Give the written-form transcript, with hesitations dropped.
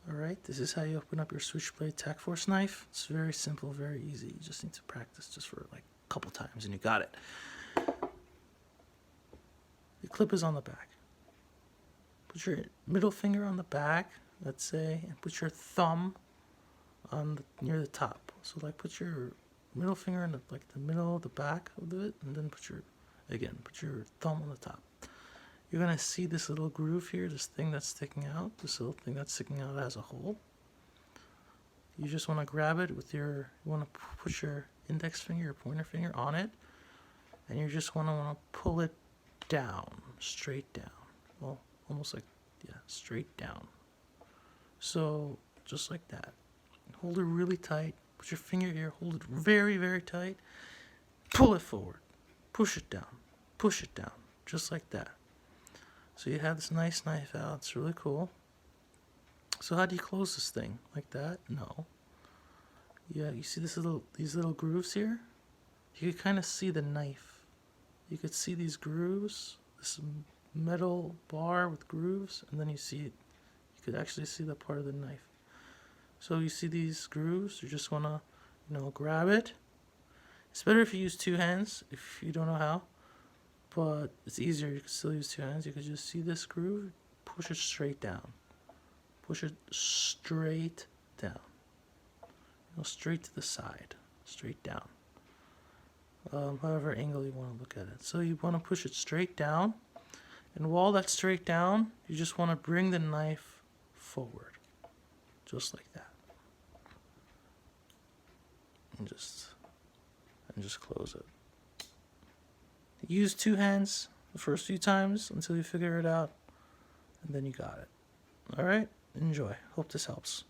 Alright, this is how you open up your Switchblade Tac-Force knife. It's very simple, very easy. You just need to practice just for like a couple times and you got it. The clip is on the back. Put your middle finger on the back, let's say, and put your thumb on near the top. So like put your middle finger in the middle of the back of it, and then put your thumb on the top. You're gonna see this little groove here, this thing that's sticking out, this little thing that's sticking out as a hole. You just want to grab it with you want to put your index finger, your pointer finger on it, and you just want to pull it down, straight down. Well, almost like, yeah, straight down. So just like that. Hold it really tight. Put your finger here, hold it very, very tight. Pull it forward. Push it down. Push it down. Just like that. So you have this nice knife out. It's really cool. So how do you close this thing? Like that? No. Yeah, you see these little grooves here? You could kind of see the knife. You could see these grooves, this metal bar with grooves, and then you see it. You could actually see that part of the knife. So you see these grooves, you just want to, grab it. It's better if you use two hands, if you don't know how. But it's easier, you can still use two hands. You can just see this groove, push it straight down. Push it straight down. Straight to the side, straight down. However angle you want to look at it. So you want to push it straight down. And while that's straight down, you just want to bring the knife forward. Just like that. And just close it. Use two hands the first few times until you figure it out, and then you got it. Alright? Enjoy. Hope this helps.